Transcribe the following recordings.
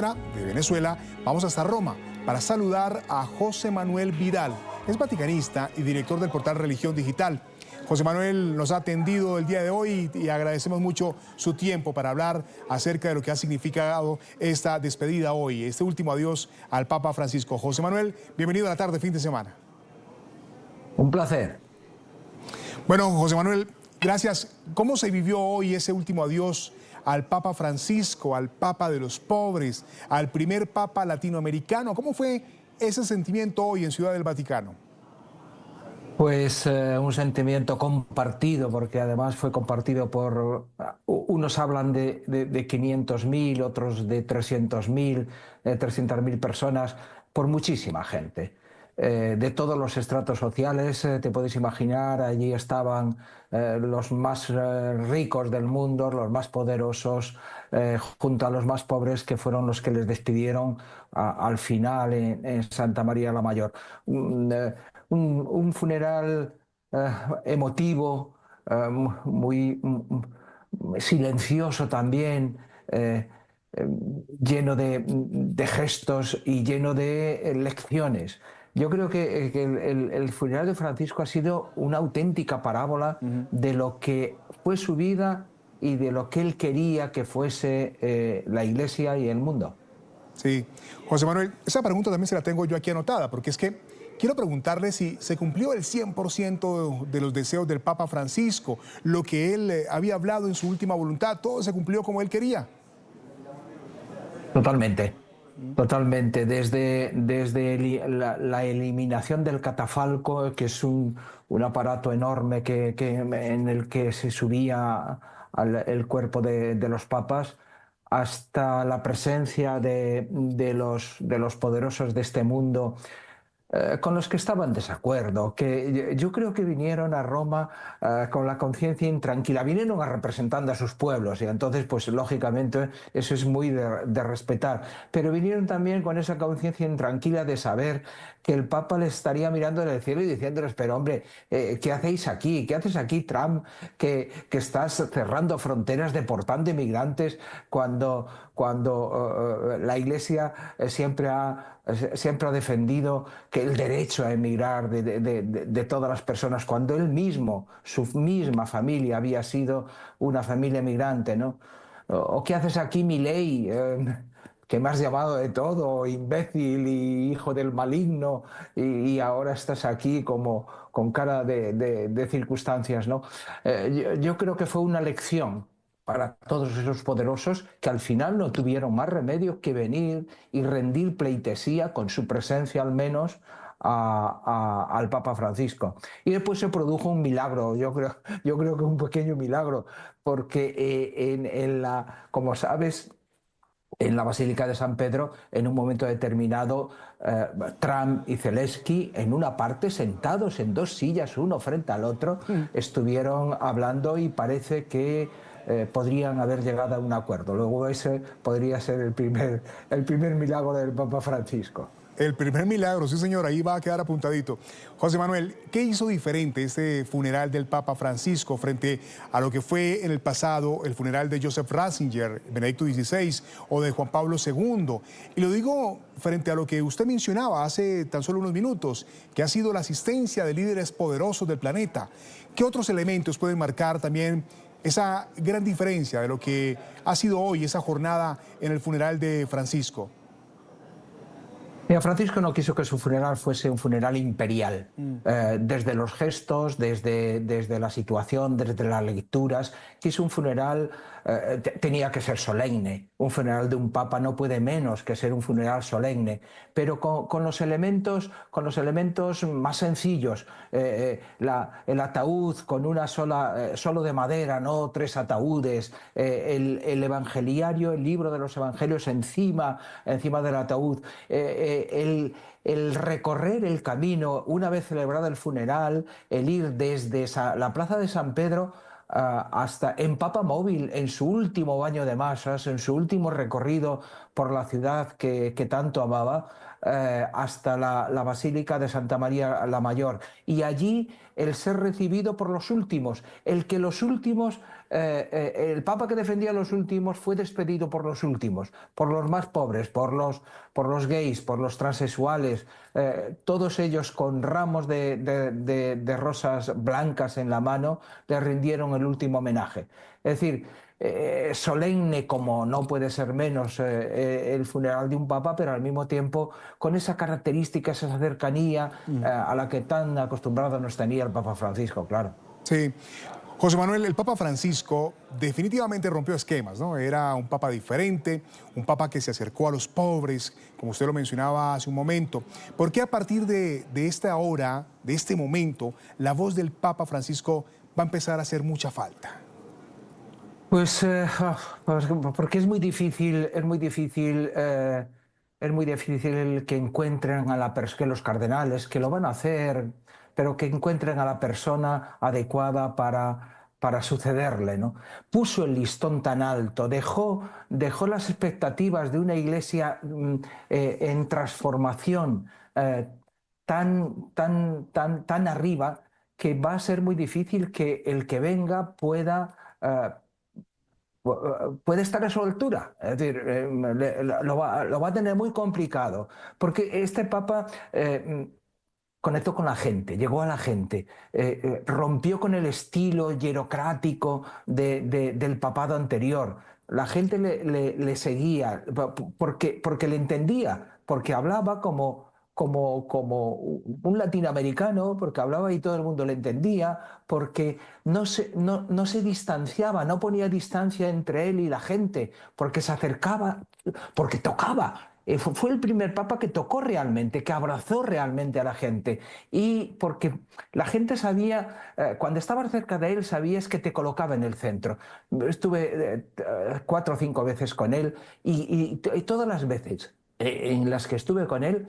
de Venezuela, vamos hasta Roma para saludar a José Manuel Vidal. Es vaticanista y director del portal Religión Digital. José Manuel nos ha atendido el día de hoy y agradecemos mucho su tiempo para hablar acerca de lo que ha significado esta despedida hoy, este último adiós al Papa Francisco. José Manuel, bienvenido a la tarde, fin de semana. Un placer. Bueno, José Manuel, gracias. ¿Cómo se vivió hoy ese último adiós al Papa Francisco, al Papa de los pobres, al primer Papa latinoamericano? ¿Cómo fue ese sentimiento hoy en Ciudad del Vaticano? Pues un sentimiento compartido, porque además fue compartido por... Unos hablan de 500.000, otros de 300.000 personas, por muchísima gente. De todos los estratos sociales, te puedes imaginar, allí estaban los más ricos del mundo, los más poderosos, junto a los más pobres, que fueron los que les despidieron al final en Santa María la Mayor. Un funeral emotivo, muy silencioso también, lleno de gestos y lleno de lecciones. Yo creo que el funeral de Francisco ha sido una auténtica parábola de lo que fue su vida y de lo que él quería que fuese la Iglesia y el mundo. Sí. José Manuel, esa pregunta también se la tengo yo aquí anotada, porque es que quiero preguntarle si se cumplió el 100% de los deseos del Papa Francisco, lo que él había hablado en su última voluntad, todo se cumplió como él quería. Totalmente. Totalmente, desde la eliminación del catafalco, que es un aparato enorme en el que se subía el cuerpo de los papas, hasta la presencia de los poderosos de este mundo, con los que estaba en desacuerdo, que yo creo que vinieron a Roma con la conciencia intranquila, vinieron a representando a sus pueblos y entonces pues lógicamente eso es muy de respetar, pero vinieron también con esa conciencia intranquila de saber que el Papa les estaría mirando en el cielo y diciéndoles, pero hombre, ¿qué hacéis aquí? ¿Qué haces aquí, Trump, que estás cerrando fronteras, deportando inmigrantes cuando la Iglesia siempre ha defendido que el derecho a emigrar de todas las personas, cuando él mismo, su misma familia había sido una familia migrante, ¿no? ¿O qué haces aquí, Milei? Que me has llamado de todo, imbécil y hijo del maligno, y ahora estás aquí como con cara de circunstancias, ¿no? Yo creo que fue una lección para todos esos poderosos que al final no tuvieron más remedio que venir y rendir pleitesía, con su presencia al menos, al Papa Francisco. Y después se produjo un milagro, yo creo que un pequeño milagro, porque como sabes, en la Basílica de San Pedro, en un momento determinado, Trump y Zelensky, en una parte, sentados en dos sillas, uno frente al otro, estuvieron hablando y parece que podrían haber llegado a un acuerdo. Luego ese podría ser el primer milagro del Papa Francisco. El primer milagro, sí señor, ahí va a quedar apuntadito. José Manuel, ¿qué hizo diferente este funeral del Papa Francisco frente a lo que fue en el pasado el funeral de Joseph Ratzinger, Benedicto XVI, o de Juan Pablo II? Y lo digo frente a lo que usted mencionaba hace tan solo unos minutos, que ha sido la asistencia de líderes poderosos del planeta. ¿Qué otros elementos pueden marcar también esa gran diferencia de lo que ha sido hoy esa jornada en el funeral de Francisco? Mira, Francisco no quiso que su funeral fuese un funeral imperial. Desde los gestos, desde la situación, desde las lecturas, quiso un funeral, tenía que ser solemne. Un funeral de un papa no puede menos que ser un funeral solemne, pero con los elementos más sencillos. El ataúd con una solo de madera, no tres ataúdes, el evangeliario, el libro de los evangelios encima del ataúd. El recorrer el camino, una vez celebrado el funeral, el ir desde la plaza de San Pedro hasta en Papa Móvil, en su último baño de masas, en su último recorrido por la ciudad que tanto amaba, hasta la Basílica de Santa María la Mayor. Y allí el ser recibido por los últimos, el que los últimos, el Papa que defendía a los últimos fue despedido por los últimos, por los más pobres, por los gays, por los transexuales, todos ellos con ramos de rosas blancas en la mano le rindieron el último homenaje. Es decir, solemne como no puede ser menos el funeral de un papa, pero al mismo tiempo con esa característica, esa cercanía a la que tan acostumbrado nos tenía el Papa Francisco, claro. Sí. José Manuel, el Papa Francisco definitivamente rompió esquemas, ¿no? Era un papa diferente, un papa que se acercó a los pobres, como usted lo mencionaba hace un momento. ¿Por qué a partir de esta hora, de este momento, la voz del Papa Francisco va a empezar a hacer mucha falta? Pues porque es muy difícil, que encuentren a que los cardenales, que lo van a hacer, pero que encuentren a la persona adecuada para sucederle, ¿no? Puso el listón tan alto, dejó las expectativas de una iglesia en transformación tan arriba, que va a ser muy difícil que el que venga puede estar a su altura. Es decir, lo va a tener muy complicado, porque este Papa conectó con la gente, llegó a la gente, rompió con el estilo hierocrático del papado anterior. La gente le seguía porque le entendía, porque hablaba como un latinoamericano, porque hablaba y todo el mundo le entendía, porque no se distanciaba, no ponía distancia entre él y la gente, porque se acercaba, porque tocaba. Fue el primer papa que tocó realmente, que abrazó realmente a la gente. Y porque la gente sabía, cuando estabas cerca de él, sabías que te colocaba en el centro. Estuve 4 o 5 veces con él y todas las veces en las que estuve con él,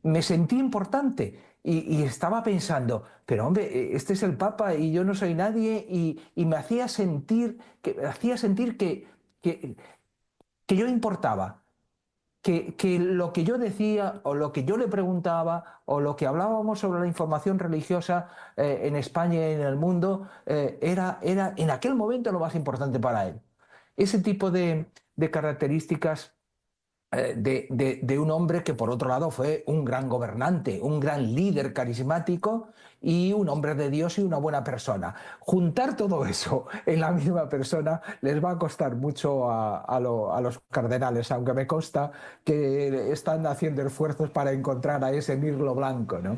me sentí importante. Y estaba pensando, pero hombre, este es el Papa y yo no soy nadie, y me hacía sentir que yo importaba, que lo que yo decía o lo que yo le preguntaba o lo que hablábamos sobre la información religiosa en España y en el mundo era en aquel momento lo más importante para él. Ese tipo de características de un hombre que por otro lado fue un gran gobernante, un gran líder carismático y un hombre de Dios y una buena persona. Juntar todo eso en la misma persona les va a costar mucho a los cardenales, aunque me consta que están haciendo esfuerzos para encontrar a ese mirlo blanco, ¿no?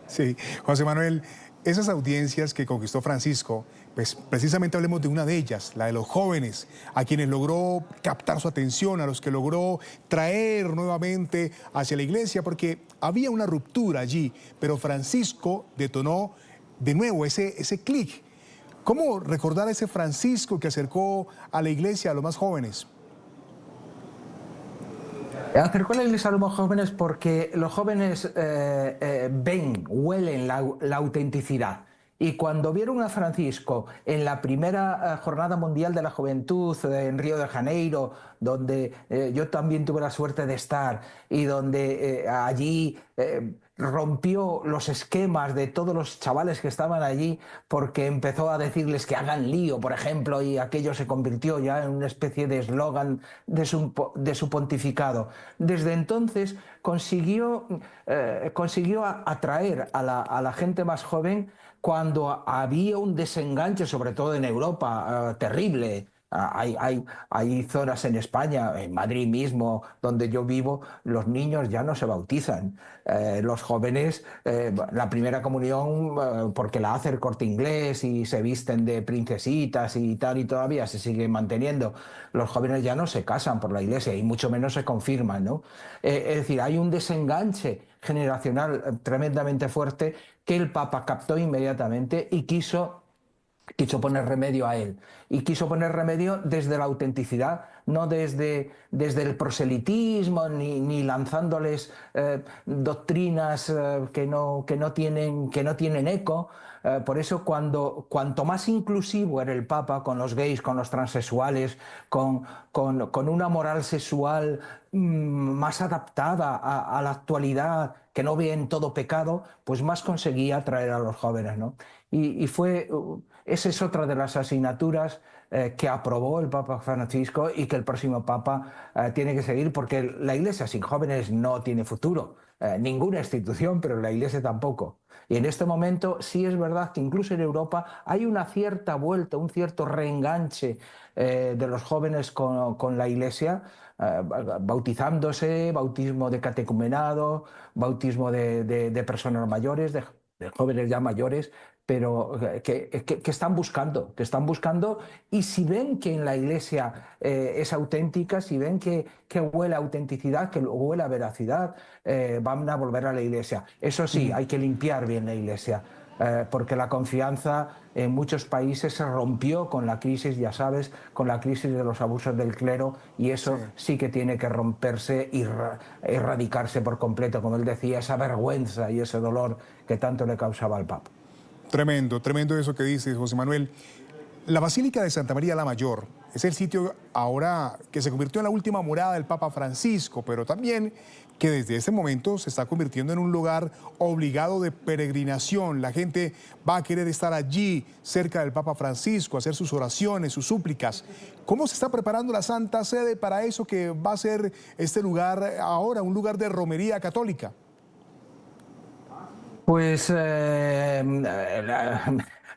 Sí, José Manuel, esas audiencias que conquistó Francisco, pues precisamente hablemos de una de ellas, la de los jóvenes, a quienes logró captar su atención, a los que logró traer nuevamente hacia la iglesia, porque había una ruptura allí, pero Francisco detonó de nuevo ese clic. ¿Cómo recordar a ese Francisco que acercó a la iglesia a los más jóvenes? Acercó la iglesia a los más jóvenes porque los jóvenes ven, huelen la autenticidad. Y cuando vieron a Francisco en la primera Jornada Mundial de la Juventud en Río de Janeiro, donde yo también tuve la suerte de estar, y donde allí rompió los esquemas de todos los chavales que estaban allí, porque empezó a decirles que hagan lío, por ejemplo, y aquello se convirtió ya en una especie de eslogan de su pontificado. Desde entonces consiguió atraer a la gente más joven cuando había un desenganche, sobre todo en Europa, terrible. Hay zonas en España, en Madrid mismo, donde yo vivo, los niños ya no se bautizan. Los jóvenes, la primera comunión, porque la hace el Corte Inglés y se visten de princesitas y tal, y todavía se sigue manteniendo. Los jóvenes ya no se casan por la iglesia y mucho menos se confirman, ¿no? Es decir, hay un desenganche generacional tremendamente fuerte que el Papa captó inmediatamente y quiso quiso poner remedio a él. Y quiso poner remedio desde la autenticidad, no desde el proselitismo, ni lanzándoles doctrinas que no tienen eco. Por eso cuanto más inclusivo era el Papa con los gays, con los transexuales, con una moral sexual más adaptada a la actualidad, que no ve en todo pecado, pues más conseguía atraer a los jóvenes, ¿no? Esa es otra de las asignaturas que aprobó el Papa Francisco y que el próximo Papa tiene que seguir, porque la Iglesia sin jóvenes no tiene futuro. Ninguna institución, pero la Iglesia tampoco. Y en este momento sí es verdad que incluso en Europa hay una cierta vuelta, un cierto reenganche de los jóvenes con la Iglesia, bautizándose, bautismo de catecumenado, bautismo de personas mayores, de jóvenes ya mayores, pero que están buscando, y si ven que en la Iglesia es auténtica, si ven que huele a autenticidad, que huele a veracidad, van a volver a la Iglesia. Eso sí, hay que limpiar bien la Iglesia, porque la confianza en muchos países se rompió con la crisis, ya sabes, con la crisis de los abusos del clero, y eso sí que tiene que romperse y erradicarse por completo, como él decía, esa vergüenza y ese dolor que tanto le causaba al Papa. Tremendo, tremendo eso que dices, José Manuel. La Basílica de Santa María la Mayor es el sitio ahora que se convirtió en la última morada del Papa Francisco, pero también que desde ese momento se está convirtiendo en un lugar obligado de peregrinación. La gente va a querer estar allí, cerca del Papa Francisco, hacer sus oraciones, sus súplicas. ¿Cómo se está preparando la Santa Sede para eso que va a ser este lugar ahora, un lugar de romería católica? Pues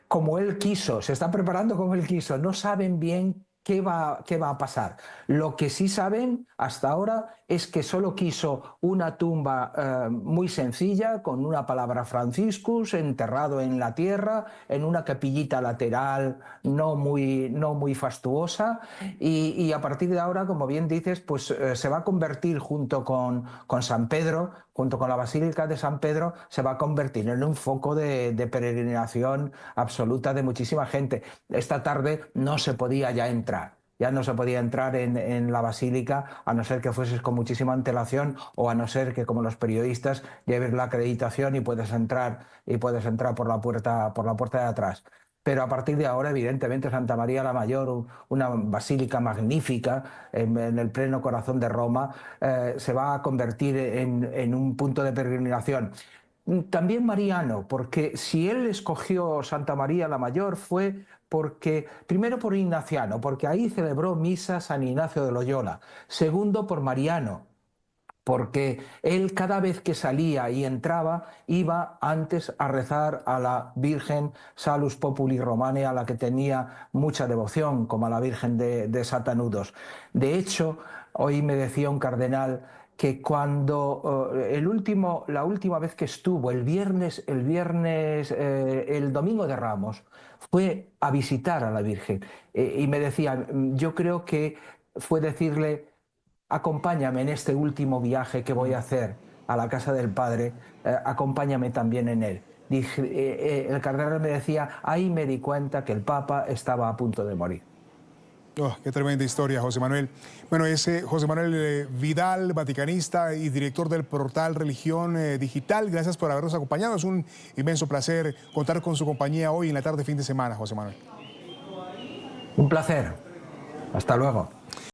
como él quiso, se está preparando como él quiso. No saben bien qué va a pasar. Lo que sí saben hasta ahora es que solo quiso una tumba muy sencilla, con una palabra Franciscus, enterrado en la tierra, en una capillita lateral no muy fastuosa, y a partir de ahora, como bien dices, pues se va a convertir junto con San Pedro, junto con la Basílica de San Pedro, se va a convertir en un foco de peregrinación absoluta de muchísima gente. Esta tarde no se podía ya entrar. Ya no se podía entrar en la basílica, a no ser que fueses con muchísima antelación, o a no ser que, como los periodistas, lleves la acreditación y puedes entrar por la puerta de atrás. Pero a partir de ahora, evidentemente, Santa María la Mayor, una basílica magnífica en el pleno corazón de Roma, se va a convertir en un punto de peregrinación. También mariano, porque si él escogió Santa María la Mayor fue porque, primero por Ignaciano, porque ahí celebró misa San Ignacio de Loyola; segundo por Mariano, porque él cada vez que salía y entraba iba antes a rezar a la Virgen Salus Populi Romane, a la que tenía mucha devoción, como a la Virgen de Satanudos. De hecho, hoy me decía un cardenal que cuando la última vez que estuvo, el domingo de Ramos, fue a visitar a la Virgen, y me decía, yo creo que fue decirle: acompáñame en este último viaje que voy a hacer a la casa del Padre, acompáñame también en él. El cardenal me decía, ahí me di cuenta que el Papa estaba a punto de morir. Oh, qué tremenda historia, José Manuel. Bueno, es José Manuel Vidal, vaticanista y director del portal Religión Digital. Gracias por habernos acompañado. Es un inmenso placer contar con su compañía hoy en la tarde, fin de semana, José Manuel. Un placer. Hasta luego.